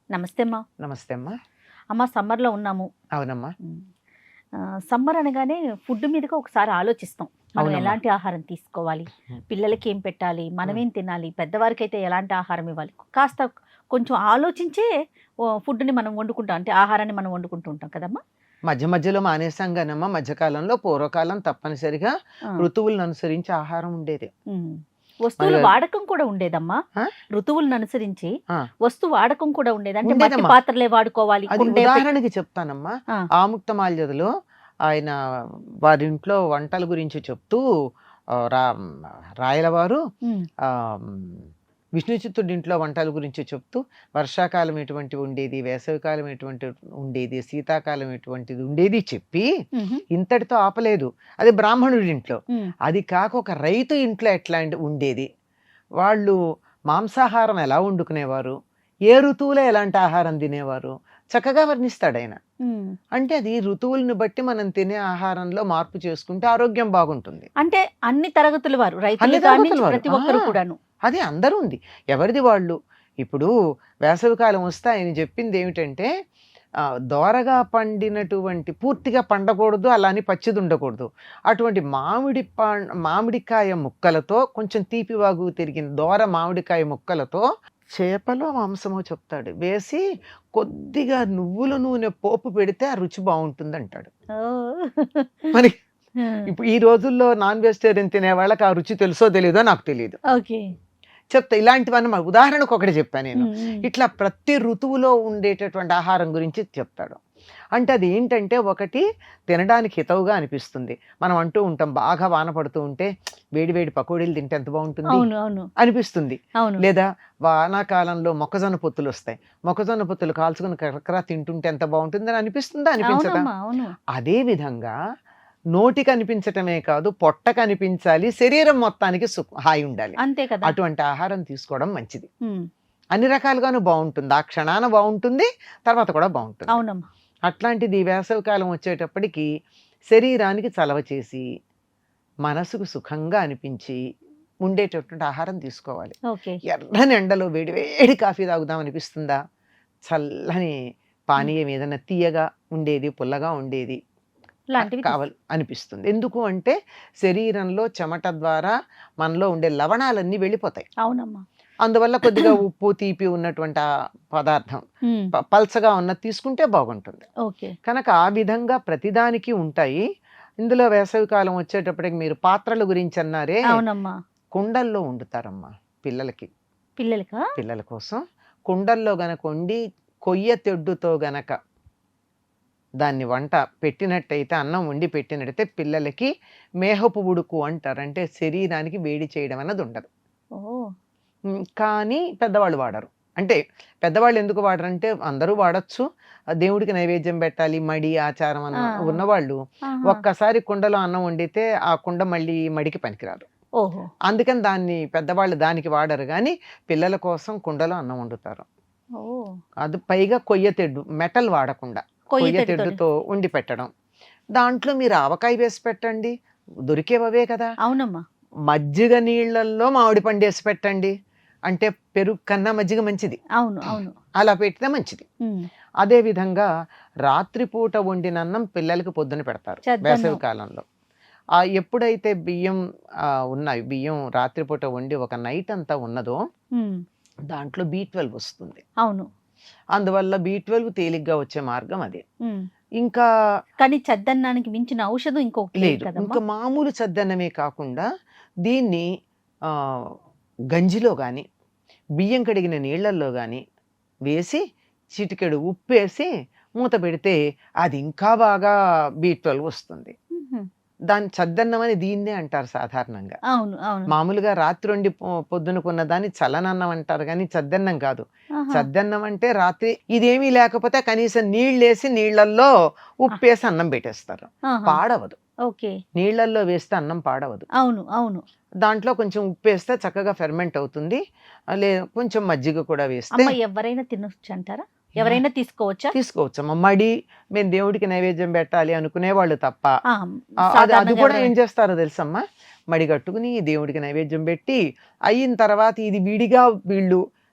నమస్తే అమ్మా. నమస్తే అమ్మా. అమ్మ సమ్మర్లో ఉన్నాము. అవునమ్మా. సమ్మర్ అనగానే ఫుడ్ మీదగా ఒకసారి ఆలోచిస్తాం. మనం అవునమ్మా. ఎలాంటి ఆహారం తీసుకోవాలి, పిల్లలకి ఏం పెట్టాలి, మనమేం తినాలి, పెద్దవారికి అయితే ఎలాంటి ఆహారం ఇవ్వాలి, కాస్త కొంచెం ఆలోచించే ఫుడ్ని మనం వండుకుంటాం, అంటే ఆహారాన్ని మనం వండుకుంటూ ఉంటాం కదమ్మా. మధ్య మధ్యలో మానేసాం గానమ్మా. మధ్యకాలంలో పూర్వకాలం తప్పనిసరిగా ఋతువులను అనుసరించి ఆహారం ఉండేది. వస్తువుల వాడకం కూడా ఉండేదమ్మా. ఋతువులను అనుసరించి వస్తు వాడకం కూడా ఉండేది. అంటే మట్టి ఉండేదమ్మా. పాత్రలే వాడుకోవాలి. అది ఉదాహరణకి చెప్తానమ్మా. ఆముక్తమాల్యదలో ఆయన వారి ఇంట్లో వంటల గురించి చెప్తూ రాయలవారు విష్ణు చిత్తుడి ఇంట్లో వంటల గురించి చెప్తూ వర్షాకాలం ఎటువంటి ఉండేది, వేసవికాలం ఎటువంటి ఉండేది, శీతాకాలం ఎటువంటిది ఉండేది చెప్పి ఇంతటితో ఆపలేదు. అది బ్రాహ్మణుడి ఇంట్లో. అది కాక ఒక రైతు ఇంట్లో ఎట్లా ఉండేది, వాళ్ళు మాంసాహారం ఎలా వండుకునేవారు, ఏ ఋతువులో ఎలాంటి ఆహారం తినేవారు చక్కగా వర్ణిస్తాడు ఆయన. అంటే అది ఋతువులను బట్టి మనం తినే ఆహారంలో మార్పు చేసుకుంటే ఆరోగ్యం బాగుంటుంది. అంటే అన్ని తరగతుల వారు, రైతులు ప్రతి ఒక్కరు కూడాను. అది అందరూ ఉంది, ఎవరిది వాళ్ళు. ఇప్పుడు వేసవికాలం వస్తే ఆయన చెప్పింది ఏమిటంటే దోరగా పండినటువంటి పూర్తిగా పండకూడదు, అలానే పచ్చిది ఉండకూడదు. అటువంటి మామిడికాయ ముక్కలతో, కొంచెం తీపివాగు తిరిగిన దోర మామిడికాయ ముక్కలతో చేపలో మాంసమో చెప్తాడు వేసి కొద్దిగా నువ్వుల నూనె పోపు పెడితే ఆ రుచి బాగుంటుంది అంటాడు. మరి ఇప్పుడు ఈ రోజుల్లో నాన్ వెజిటేరియన్ తినే వాళ్ళకి ఆ రుచి తెలుసో తెలీదో నాకు తెలియదు. చెప్తా ఇలాంటివన్నీ మన ఉదాహరణకు ఒకటి చెప్పాను నేను. ఇట్లా ప్రతి ఋతువులో ఉండేటటువంటి ఆహారం గురించి చెప్తాడు. అంటే అది ఏంటంటే, ఒకటి తినడానికి హితవుగా అనిపిస్తుంది. మనం అంటూ ఉంటాం, బాగా వాన పడుతూ ఉంటే వేడి వేడి పకోడీలు తింటే ఎంత బాగుంటుంది అనిపిస్తుంది. లేదా వానాకాలంలో మొక్కజొన్న పొత్తులు వస్తాయి, మొక్కజొన్న పొత్తులు కాల్చుకుని కరకరా తింటుంటే ఎంత బాగుంటుంది అని అనిపిస్తుందా, అనిపించదా? అదే విధంగా నోటికి అనిపించటమే కాదు, పొట్టకు అనిపించాలి, శరీరం మొత్తానికి హాయి ఉండాలి. అంతే కదా. అటువంటి ఆహారం తీసుకోవడం మంచిది. అన్ని రకాలుగాను బాగుంటుంది, ఆ క్షణాన బాగుంటుంది, తర్వాత కూడా బాగుంటుంది. అవునమ్మా. అట్లాంటిది వేసవికాలం వచ్చేటప్పటికి శరీరానికి చలవ చేసి మనసుకు సుఖంగా అనిపించి ఉండేటటువంటి ఆహారం తీసుకోవాలి. ఎర్రని ఎండలో వేడి వేడి కాఫీ తాగుదాం అనిపిస్తుందా, చల్లని పానీయం ఏదైనా తీయగా ఉండేది, పుల్లగా ఉండేది కావాలి అనిపిస్తుంది. ఎందుకు అంటే శరీరంలో చెమట ద్వారా మనలో ఉండే లవణాలన్నీ వెళ్ళిపోతాయి. అవునమ్మా. అందువల్ల కొద్దిగా ఉప్పు తీపి ఉన్నటువంటి ఆ పదార్థం పల్చగా ఉన్నది తీసుకుంటే బాగుంటుంది. కనుక ఆ విధంగా ప్రతిదానికి ఉంటాయి. ఇందులో వేసవికాలం వచ్చేటప్పటికి మీరు పాత్రల గురించి అన్నారే, కుండల్లో వండుతారమ్మా పిల్లల కోసం. కుండల్లో గనక వండి కొయ్య తెడ్డుతో గనక దాన్ని వంట పెట్టినట్టయితే, అన్నం వండి పెట్టినట్టయితే పిల్లలకి మేహపు ఉడుకు అంటారు. అంటే శరీరానికి వేడి చేయడం అన్నది ఉండదు. కానీ పెద్దవాళ్ళు వాడరు. అంటే పెద్దవాళ్ళు ఎందుకు వాడరంటే, అందరూ వాడచ్చు, దేవుడికి నైవేద్యం పెట్టాలి, మడి ఆచారం అన్న ఉన్నవాళ్ళు ఒక్కసారి కుండలో అన్నం వండితే ఆ కుండ మళ్ళీ మడికి పనికిరాదు. అందుకని దాన్ని పెద్దవాళ్ళు దానికి వాడరు. కానీ పిల్లల కోసం కుండలో అన్నం వండుతారు. అది పైగా కొయ్య తెడ్డు, మెటల్ వాడకుండా కొయ్య తెడ్డుతో వండి పెట్టడం. దాంట్లో మీరు ఆవకాయ వేసి పెట్టండి, దొరికేవే కదా. అవునమ్మా. మజ్జిగ నీళ్ళల్లో మామిడి పండు వేసి పెట్టండి, అంటే పెరుగు కన్నా మజ్జిగ మంచిది. అలా పెట్టినా మంచిది. అదే విధంగా రాత్రిపూట వండిన అన్నం పిల్లలకి పొద్దున పెడతారు వేసవి కాలంలో. ఎప్పుడైతే బియ్యం ఉన్నాయి, బియ్యం రాత్రిపూట వండి ఒక నైట్ అంతా ఉన్నదో దాంట్లో B12 వస్తుంది. అందువల్ల B12 తేలిగ్గా వచ్చే మార్గం అదే. ఇంకా కానీ చద్దన్నానికి మించిన ఔషధం ఇంకొకటి లేదు. ఇంకా మామూలు చద్దన్నమే కాకుండా దీన్ని గంజిలో కానీ బియ్యం కడిగిన నీళ్ళల్లో కానీ వేసి చిటికెడు ఉప్పు వేసి మూత పెడితే అది ఇంకా బాగా B12 వస్తుంది. దాని చద్దన్నం అని దీన్నే అంటారు సాధారణంగా. మామూలుగా రాత్రి వండి పొద్దునకున్న దాన్ని చల్లనన్నం అంటారు, కానీ చద్దన్నం కాదు. చద్దన్నం అంటే రాత్రి ఇదేమీ లేకపోతే కనీసం నీళ్ళేసి నీళ్ళల్లో ఉప్పేసి అన్నం పెట్టేస్తారు, పాడవదు. నీళ్ళల్లో వేస్తే అన్నం పాడవదు. దాంట్లో కొంచెం ఉప్పు వేస్తే చక్కగా ఫెర్మెంట్ అవుతుంది. కొంచెం మజ్జిగ కూడా వేస్తే ఎవరైనా తినొచ్చు అంటారా? ఎవరైనా తీసుకోవచ్చమ్మా. మడి మేము దేవుడికి నైవేద్యం పెట్టాలి అనుకునే వాళ్ళు తప్ప. అది కూడా ఏం చేస్తారో తెలుసమ్మా, మడిగట్టుకుని దేవుడికి నైవేద్యం పెట్టి అయిన తర్వాత ఇది విడిగా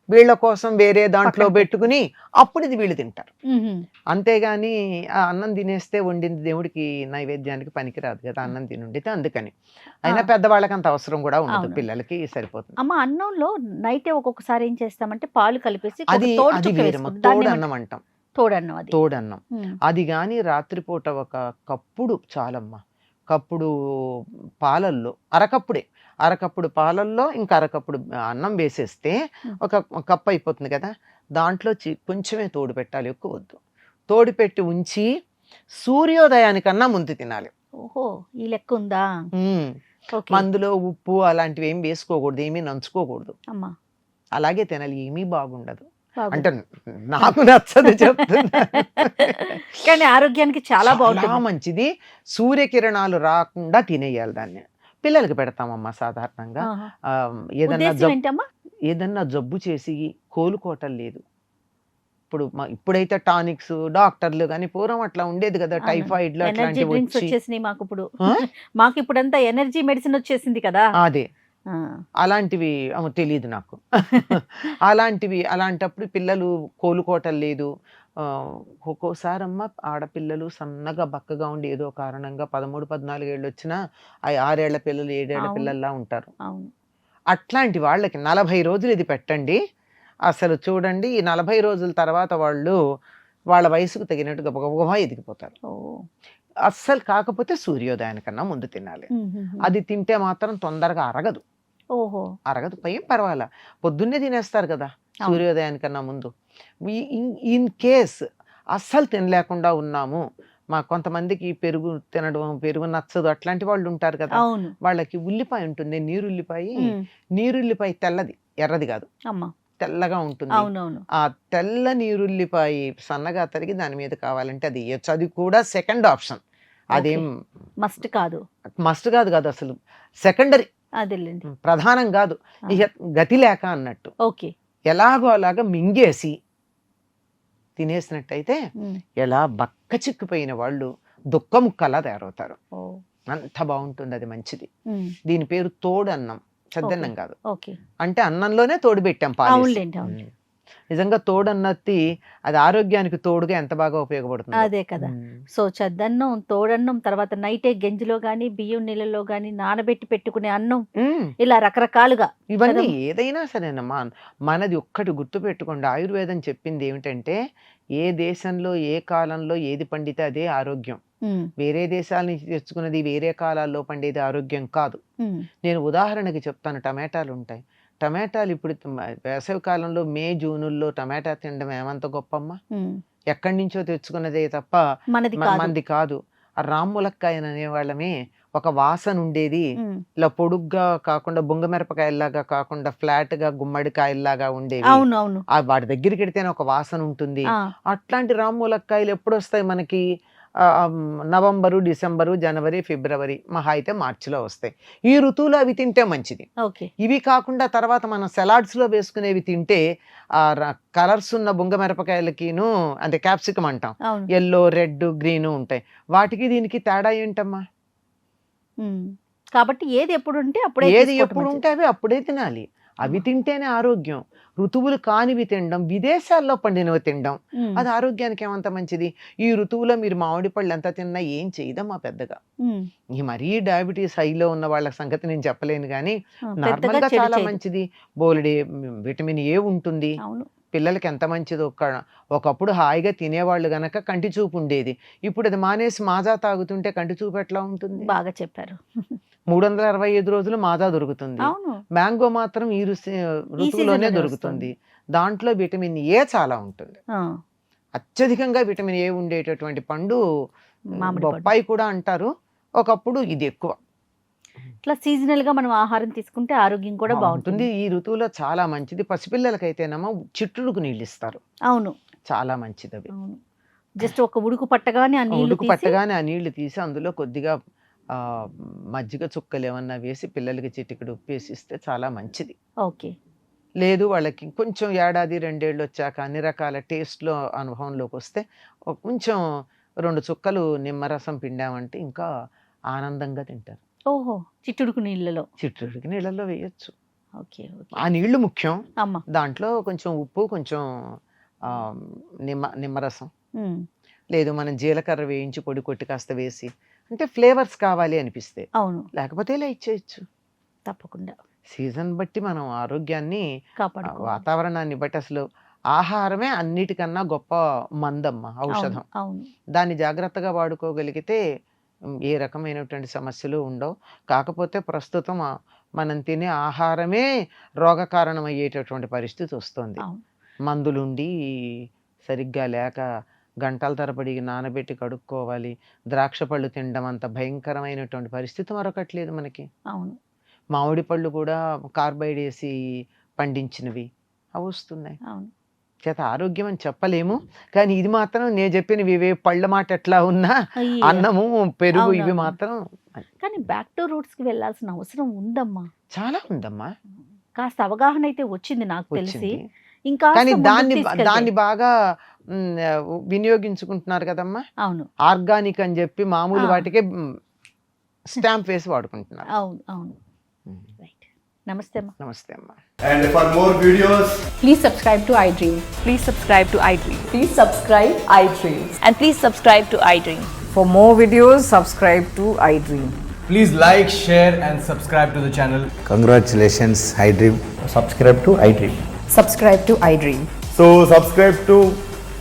వీళ్ళ కోసం వేరే దాంట్లో పక్కన పెట్టుకుని అప్పుడు ఇది వీళ్ళు తింటారు. మ్మ్. అంతేగాని ఆ అన్నం తినేస్తే వండింది దేవుడికి నైవేద్యానికి పనికిరాదు కదా, అన్నం తినుండితే. అందుకని అయినా ఆ. పెద్దవాళ్ళకి అంత అవసరం కూడా ఉండదు, అవును. పిల్లలకి సరిపోతుంది. అమ్మ, అన్నంలో నైటే ఒక్కొక్కసారి ఏం చేస్తామంటే పాలు కలిపేసి ఒక అది తోడు అది చుక్క వేరమ్మ, వేసుకుంటాం. దాన్ని తోడన్నం అంటాం. తోడన్నం అది. తోడన్నం మ్మ్. అది కానీ రాత్రిపూట ఒక కప్పుడు చాలమ్మా. కప్పుడు పాలల్లో అరకప్పుడు పాలల్లో ఇంకా అరకప్పుడు అన్నం వేసేస్తే ఒక కప్పు అయిపోతుంది కదా. దాంట్లో కొంచెమే తోడు పెట్టాలి, ఎక్కువ వద్దు. తోడు పెట్టి ఉంచి సూర్యోదయానికన్నా ముందు తినాలి. ఓహో, ఈ లెక్క ఉందా? ఓకే మందులో ఉప్పు అలాంటివి ఏం వేసుకోకూడదు, ఏమీ నంచుకోకూడదు, అమ్మా. అలాగే తినాలి. ఏమీ బాగుండదు బాగుంది. అంటే నాకు నచ్చదు చెప్తున్నా. కానీ ఆరోగ్యానికి చాలా చాలా బాగుంటుంది. మంచిది. సూర్యకిరణాలు రాకుండా తినేయాలి దాన్ని. పిల్లలకి పెడతామమ్మా సాధారణంగా. ఆహా. ఆ, ఏదన్నా ఉద్దేశం జబ్బు ఏంటమ్మా? ఏదన్నా జబ్బు చేసి కోలుకోవటం లేదు. ఇప్పుడైతే టానిక్స్ డాక్టర్లు కానీ పూర్వం అట్లా ఉండేది కదా, అవును. టైఫాయిడ్లు ఎనర్జీ అట్లాంటివి డ్రింక్స్ వచ్చి. వచ్చేసినాయి మాకు ఇప్పుడు. ఆ? మాకు ఇప్పుడంతా ఎనర్జీ మెడిసిన్ వచ్చేసింది కదా. అదే ఆ. అలాంటివి తెలియదు నాకు. అలాంటప్పుడు పిల్లలు కోలుకోవటం లేదు. ఒక్కోసారి అమ్మ ఆడపిల్లలు సన్నగా బక్కగా ఉండి ఏదో కారణంగా 13, 14 ఏళ్ళు వచ్చినా 6 ఏళ్ల పిల్లలు 7 ఏళ్ల అవును. పిల్లల్లా ఉంటారు. అవును. అట్లాంటి వాళ్ళకి 40 రోజులు ఇది పెట్టండి. అసలు చూడండి, ఈ 40 రోజుల తర్వాత వాళ్ళ వయసుకు తగినట్టు గబగబా ఎదిగిపోతారు. ఓ. అస్సలు కాకపోతే సూర్యోదయానికన్నా ముందు తినాలి. అది తింటే మాత్రం తొందరగా అరగదు. ఓహో. ఏం పర్వాలా, పొద్దున్నే తినేస్తారు కదా అవును. సూర్యోదయానికన్నా ముందు. ఇన్ కేస్ అస్సలు తినలేకుండా ఉన్నాము, కొంతమందికి పెరుగు నచ్చదు, అట్లాంటి వాళ్ళు ఉంటారు కదా, అవును. వాళ్ళకి ఉల్లిపాయ ఉంటుంది, నీరుల్లిపాయ. ఉమ్. నీరుల్లిపాయ తెల్లది, ఎర్రది కాదు, అమ్మా. తెల్లగా ఉంటుంది. అవునవును. ఆ తెల్ల నీరుల్లిపాయ సన్నగా తరిగి దాని మీద కావాలంటే అది వేయచ్చు. అది కూడా సెకండ్ ఆప్షన్. అదేం మస్ట్ కాదు. మస్ట్ కాదు అసలు సెకండరీ, అదేలేండి. ప్రధానం కాదు. ఇక గతి లేక అన్నట్టు ఓకే. ఎలాగో అలాగా మింగేసి తినేసినట్టయితే ఉమ్. ఎలా బక్క చిక్కిపోయిన వాళ్ళు దుఃఖముక్కలా తయారవుతారు. ఓ. అంత బాగుంటుంది, అది మంచిది. ఉమ్. దీని పేరు తోడన్నం, చద్దన్నం కాదు. ఓకే. అంటే అన్నంలోనే తోడు పెట్టాం పాలేసి. అవునులేండి, అవును. నిజంగా తోడన్నత్తి అది ఆరోగ్యానికి తోడుగా ఎంత బాగా ఉపయోగపడుతుంది. అదే కదా. సో చద్దన్నం, తోడన్నం, తర్వాత నైటే గంజిలో గాని బియ్యం నీళ్ళలో గాని నానబెట్టి పెట్టుకునే అన్నం, ఇలా రకరకాలుగా ఇవన్నీ కదమ్మా? ఏదైనా సరేనమ్మా, మనది ఒక్కటి గుర్తు పెట్టుకోండి. ఆయుర్వేదం చెప్పింది ఏమిటంటే, ఏ దేశంలో ఏ కాలంలో ఏది పండితే అదే ఆరోగ్యం. ఉమ్. వేరే దేశాల నుంచి తెచ్చుకున్నది వేరే కాలాల్లో పండేది ఆరోగ్యం కాదు. ఉమ్. నేను ఉదాహరణకి చెప్తాను, టమాటాలు ఉంటాయి. టమాటాలు ఇప్పుడు వేసవి కాలంలో మే జూనుల్లో టమాటా తినడం ఏమంత గొప్పమ్మా. ఉమ్. ఎక్కడి నుంచో తెచ్చుకున్నదే తప్ప మనది కాదు. మంది కాదు. ఆ రామ్ములక్కాయని అనేవాళ్ళమే, ఒక వాసన ఉండేది. ఉమ్. ఇలా పొడుగ్గా కాకుండా బొంగమిరపకాయల్లాగా కాకుండా ఫ్లాట్ గా గుమ్మడికాయల్లాగా ఉండేవి. అవును, అవును. వాటి దగ్గరికి వెడితేనే ఒక వాసన ఉంటుంది. ఆ. అట్లాంటి రామ్ములక్కాయలు ఎప్పుడు వస్తాయి మనకి? నవంబరు, డిసెంబరు, జనవరి, ఫిబ్రవరి, మహా అయితే మార్చిలో వస్తాయి. ఈ ఋతువులో అవి తింటే మంచిది. ఓకే. ఇవి కాకుండా తర్వాత మనం సలాడ్స్ లో వేసుకునేవి తింటే ఆ కలర్స్ ఉన్న బొంగమిరపకాయలకిను, అంటే క్యాప్సికం అంటాం, అవును. ఎల్లో, రెడ్, గ్రీన్ ఉంటాయి. వాటికి దీనికి తేడా ఏంటమ్మా? ఉమ్. కాబట్టి ఏది ఎప్పుడు ఉంటే అప్పుడే ఏది తీసుకోవటం ఎప్పుడు మంచిది. ఉంటే అవి అప్పుడే తినాలి. అవి తింటేనే ఆరోగ్యం. ఋతువులు కానివి తినడం, విదేశాల్లో పండినవి తినడం, ఉమ్. అది ఆరోగ్యానికి ఏమంత మంచిది? ఈ ఋతువులో మీరు మామిడి పళ్ళు ఎంత తిన్నా ఏం చేయదమ్మా పెద్దగా. ఉమ్. ఈ మరీ డయాబెటీస్ హైలో ఉన్న వాళ్ళ సంగతి నేను చెప్పలేను, కానీ పెద్దగా నార్మల్గా చెడు చాలా చేయదు. మంచిది. బోలెడే విటమిన్ ఏ ఉంటుంది. అవును. పిల్లలకి ఎంత మంచిదో. ఒకప్పుడు హాయిగా తినేవాళ్ళు గనక కంటి చూపు ఉండేది. ఇప్పుడు అది మానేసి మాజా తాగుతుంటే కంటి చూపు ఎట్లా ఉంటుంది? బాగా చెప్పారు. 365 రోజులు మాజా దొరుకుతుంది. అవును. మ్యాంగో మాత్రం ఈ ఋతువులోనే సీజన్లోనే దొరుకుతుంది. దాంట్లో విటమిన్ ఏ చాలా ఉంటుంది. ఆ. అత్యధికంగా విటమిన్ ఏ ఉండేటటువంటి పండు మామిడి పండు. బొప్పాయి కూడా అంటారు. ఒకప్పుడు ఇది ఎక్కువ. ఇట్లా సీజనల్ గా మనం ఆహారం తీసుకుంటే ఆరోగ్యం కూడా బాగుంటుంది. బాగుంటుంది. ఈ ఋతువులో చాలా మంచిది. పసిపిల్లలకైతేనేమో చిట్టుడుకు నీళ్ళు ఇస్తారు, అవును, చాలా మంచిది అవి. అవును. జస్ట్ ఒక ఉడుకు పట్టగానే ఆ నీళ్లు ఉడుకు తీసి పట్టగానే ఆ నీళ్లు తీసి అందులో కొద్దిగా మజ్జిగ చుక్కలు ఏమన్నా వేసి పిల్లలకి చిటికెడు ఉప్పేసి ఇస్తే చాలా మంచిది. ఓకే. లేదు వాళ్ళకి కొంచెం ఏడాది 2 ఏళ్ళు వచ్చాక అన్ని రకాల టేస్ట్లో అనుభవంలోకి వస్తే కొంచెం 2 చుక్కలు నిమ్మరసం పిండామంటే ఇంకా ఆనందంగా తింటారు. ఓహో, చిట్టుడుకు నీళ్ళలో. చిట్టుడికి నీళ్ళల్లో వేయొచ్చు. Okay okay. ఆ నీళ్లు ముఖ్యం. అమ్మ. దాంట్లో కొంచెం ఉప్పు, కొంచెం ఆ, నిమ్మరసం, ఉమ్, లేదు మనం జీలకర్ర వేయించి పొడి కొట్టి కాస్త వేసి, అంటే ఫ్లేవర్స్ కావాలి అనిపిస్తే, అవును, లేకపోతే ఇలా ఇచ్చేయచ్చు. తప్పకుండా సీజన్ బట్టి మనం ఆరోగ్యాన్ని, కాపాడుకో. వాతావరణాన్ని బట్టి, అసలు ఆహారమే అన్నిటికన్నా గొప్ప మందమ్మ, అవును ఔషధం. అవును. దాన్ని జాగ్రత్తగా వాడుకోగలిగితే ఏ రకమైనటువంటి సమస్యలు ఉండవు. కాకపోతే ప్రస్తుతం మనం తినే ఆహారమే రోగ కారణం అయ్యేటటువంటి పరిస్థితి వస్తుంది. అవును. మందులుండి సరిగ్గా లేక గంటల తరబడి నానబెట్టి కడుక్కోవాలి. ద్రాక్ష పళ్ళు తినడం అంత భయంకరమైనటువంటి పరిస్థితి మరొకట్లేదు మనకి. అవును మామిడి పళ్ళు కూడా కార్బైడ్ వేసి పండించినవి అవి వస్తున్నాయి. అవును. చేత ఆరోగ్యం అని చెప్పలేము, కానీ ఇది మాత్రం నేను చెప్పినవి ఇవే పళ్ళ మాట ఎట్లా ఉన్నా అయ్యే. అన్నము, పెరుగు ఇవి అవునవును. మాత్రం కానీ బ్యాక్ టు రూట్స్ కి వెళ్ళాల్సిన అవసరం ఉందమ్మా. చాలా ఉందమ్మా. కాస్త అవగాహన అయితే వచ్చింది నాకు తెలిసి. వచ్చింది. ఇంకా కానీ దాన్ని బాగా వినియోగించుకుంటున్నారు కదమ్మా. అవును ఆర్గానిక్ అని చెప్పి మామూలు ఆ. వాటికే స్టాంప్ వేసి వాడుకుంటున్నారు. అవును అవును. రైట్. నమస్తే అమ్మా. నమస్తే అమ్మా. And for more videos, Please subscribe to iDream. Please subscribe to iDream. Please subscribe iDream. And please subscribe to iDream. For more videos, subscribe to iDream. please like, share and subscribe to the channel. Congratulations, iDream. Subscribe to iDream. Subscribe to iDream. So subscribe to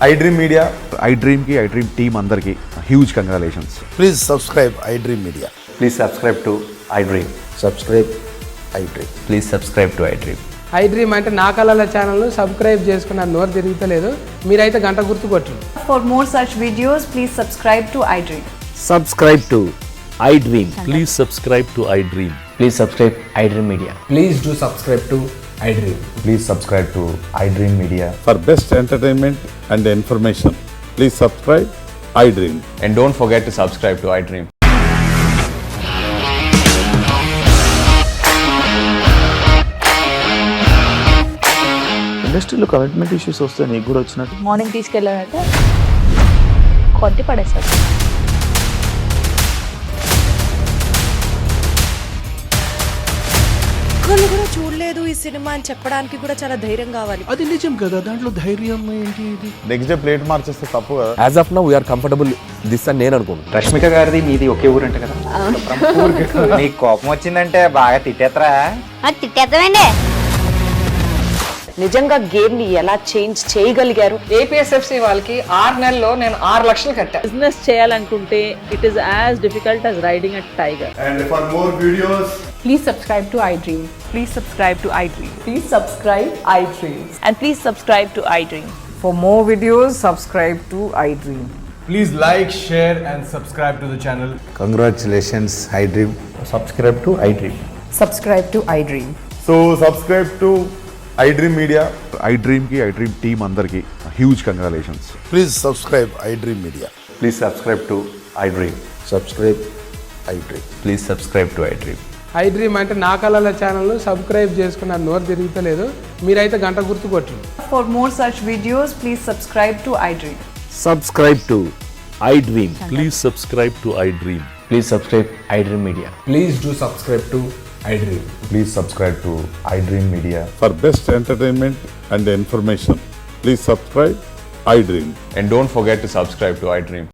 iDream Media. iDream की iDream team अंदर की huge congratulations. Please subscribe iDream Media. Please subscribe to iDream. Subscribe iDream. Please subscribe to iDream. iDream అంటే నా కళల ఛానల్ను subscribe చేసుకున్న నోరు తిరుగుతలేదు, మీరైతే గంట గుర్తు కొట్టండి. For more such videos, please subscribe to iDream. Subscribe to iDream. Please subscribe to iDream. Please subscribe iDream Media. Please do subscribe to iDream. Please subscribe to iDream Media. For best entertainment and information, please subscribe iDream. And don't forget to subscribe to iDream. ఇండస్ట్రీలో commitment issues వస్తే నీకు కూడా వచ్చినట్టు. Morning తీసుకెళ్ళాడంటే కొట్టి పడేస్తాడు. ఒక్కళ్ళు కూడా చూడలేదు ఈ సినిమా అని చెప్పడానికి కూడా చాలా ధైర్యం కావాలి. అది నిజం కదా, దాంట్లో ధైర్యం ఏంటి? ఇది నెక్స్ట్ డే ప్లేట్ మార్చేస్తే తప్పు కదా. As of now, we are comfortable this అని నేను అనుకుంటున్నాను. రష్మిక గారిది మీది ఒకే ఊరంట కదా. నీకు కోపం వచ్చిందంటే బాగా తిట్టేత్తరా? తిట్టేద్దామండి. నిజంగా గేమ్ ని ఎలా చేంజ్ చేయగలిగారు? APSFC వాళ్ళకి 6 నెలల్లో నేను 6 లక్షలు కట్టా. బిజినెస్ చేయాలనుకుంటే it is as difficult as riding a tiger. And for more videos, Please subscribe to iDream. Please subscribe to iDream. Please subscribe iDream. And please subscribe to iDream. For more videos, subscribe to iDream. please like, share and subscribe to the channel. Congratulations, iDream. Subscribe to iDream. Subscribe to iDream. So subscribe to iDream Media. iDream की iDream team अंदर की huge congratulations. Please subscribe iDream Media. Please subscribe to iDream. Subscribe iDream. Please subscribe to iDream. iDream అంటే నా కళల ఛానల్ను subscribe చేసుకున్న నోరు తిరుగుతలేదు, మీరైతే గంట గుర్తు కొట్టండి. For more such videos, please subscribe to iDream. Subscribe to iDream. Please subscribe to iDream. Please subscribe iDream Media. Please do subscribe to iDream. Please subscribe to iDream Media. For best entertainment and information, please subscribe iDream. And don't forget to subscribe to iDream.